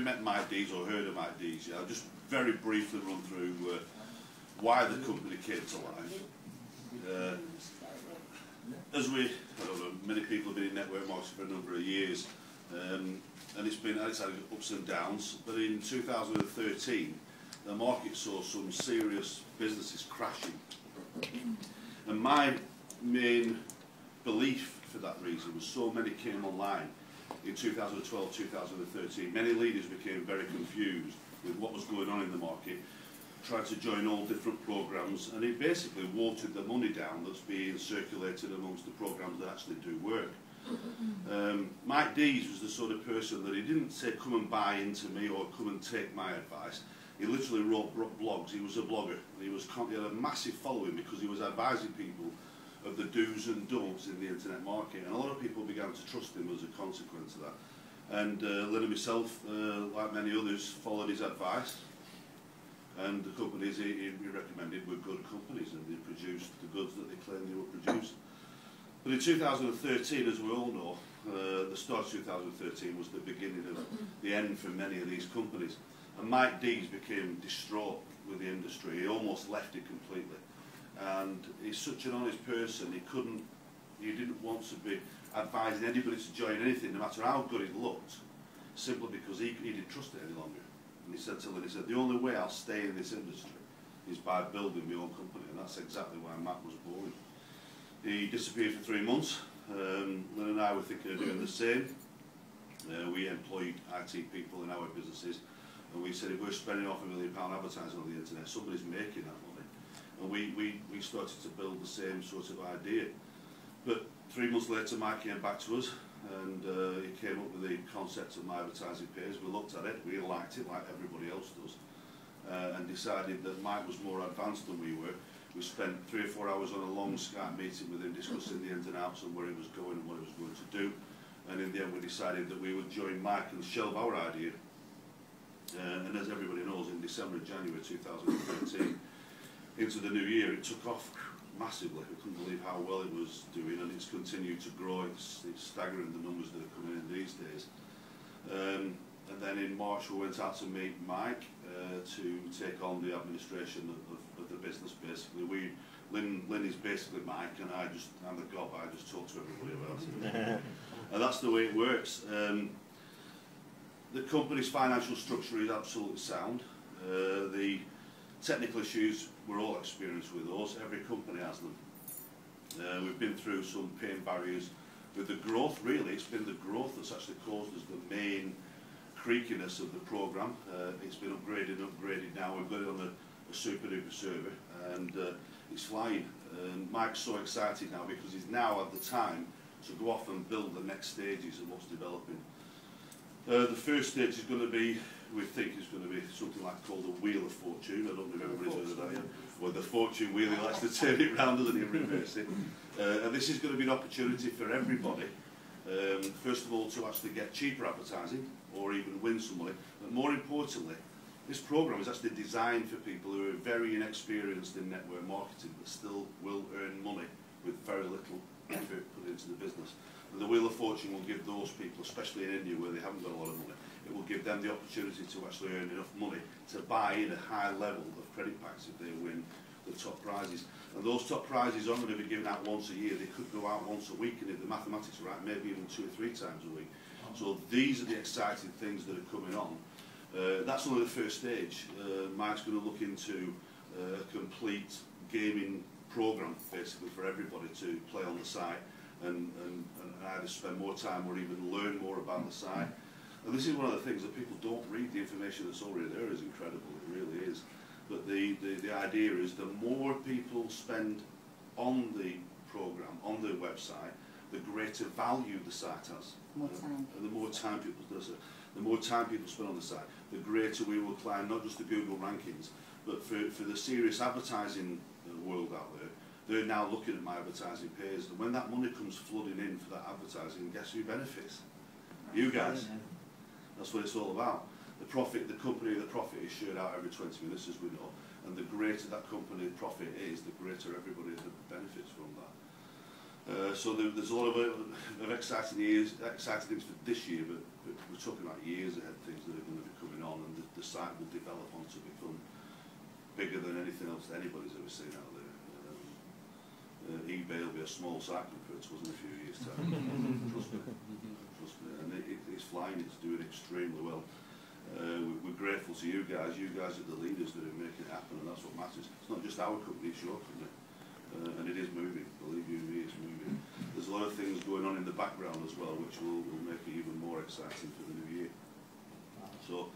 met Mike Dees or heard of Mike Dees, I'll just very briefly run through why the company came to life. As I don't know, many people have been in network marketing for a number of years, and it's had ups and downs, but in 2013 the market saw some serious businesses crashing. And my main belief for that reason was so many came online in 2012, 2013. Many leaders became very confused with what was going on in the market, tried to join all different programs, and it basically watered the money down that's being circulated amongst the programs that actually do work. Mike Dees was the sort of person that he didn't say come and buy into me or come and take my advice. He literally wrote blogs. He was a blogger. He had a massive following because he was advising people of the do's and don'ts in the internet market, and a lot of people began to trust him as a consequence of that. And Lynn and myself, like many others, followed his advice, and the companies he recommended were good companies, and they produced the goods that they claimed they were producing. But in 2013, as we all know, the start of 2013 was the beginning of the end for many of these companies. And Mike Dees became distraught with the industry. He almost left it completely. And he's such an honest person, he didn't want to be advising anybody to join anything, no matter how good it looked, simply because he didn't trust it any longer. And he said to Lynn, the only way I'll stay in this industry is by building my own company, and that's exactly why Matt was born. He disappeared for 3 months. Lynn and I were thinking of doing the same. We employed IT people in our businesses, and we said if we're spending £500 million advertising on the internet, somebody's making that money. And we started to build the same sort of idea. But 3 months later, Mike came back to us, and he came up with the concept of My Advertising Pays. We looked at it, we liked it like everybody else does, and decided that Mike was more advanced than we were. We spent 3 or 4 hours on a long Skype meeting with him, discussing the ins and outs and where he was going and what he was going to do. And in the end, we decided that we would join Mike and shelve our idea. And as everybody knows, in December and January 2013, into the new year, it took off massively. We couldn't believe how well it was doing, and it's continued to grow. It's staggering, the numbers that are coming in these days. And then in March, we went out to meet Mike to take on the administration of the business. Basically, Lynn is basically Mike, and I'm the gob. I just talk to everybody about it, and that's the way it works. The company's financial structure is absolutely sound. The technical issues, we're all experienced with those. Every company has them. We've been through some pain barriers with the growth. Really, it's been the growth that's actually caused us the main creakiness of the program. It's been upgraded now. We've got it on a super duper server, and it's flying. And Mike's so excited now because he's now had the time to go off and build the next stages of what's developing. The first stage is going to be, we think is going to be something like called the Wheel of Fortune. I don't know if everybody's heard of that yet. Or the fortune wheel, he likes to turn it round, doesn't he, and reverse it. And this is going to be an opportunity for everybody, first of all, to actually get cheaper advertising or even win some money. But more importantly, this program is actually designed for people who are very inexperienced in network marketing but still will earn money with very little effort put into the business. And the Wheel of Fortune will give those people, especially in India where they haven't got a lot of money, it will give them the opportunity to actually earn enough money to buy in a high level of credit packs if they win the top prizes. And those top prizes aren't going to be given out once a year, they could go out once a week, and if the mathematics are right, maybe even 2 or 3 times a week. So these are the exciting things that are coming on. That's only the first stage. Mike's going to look into a complete gaming program, basically, for everybody to play on the site and either spend more time or even learn more about the site. And this is one of the things that people don't read. The information that's already there is incredible, it really is. But the idea is the more people spend on the program, on the website, the greater value the site has. More time. And the more time people spend on the site, the greater we will climb not just the Google rankings, but for the serious advertising world out there. They're now looking at My Advertising Pays, and when that money comes flooding in for that advertising, guess who benefits? You guys. That's what it's all about. The profit, the company, the profit is shared out every 20 minutes, as we know, and the greater that company profit is, the greater everybody that benefits from that. So there's a lot of exciting things for this year, but we're talking about years ahead, things that are going to be coming. site will develop on to become bigger than anything else that anybody's ever seen out there. eBay will be a small site compared to us in a few years' time. Trust me. Trust me. And it's flying, it's doing extremely well. We're grateful to you guys. You guys are the leaders that are making it happen, and that's what matters. It's not just our company, it's your company. And it is moving, believe you me, it's moving. There's a lot of things going on in the background as well, which will make it even more exciting for the new year. So,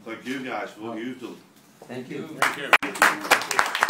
thank you guys for what you've done. Thank you. Thank you.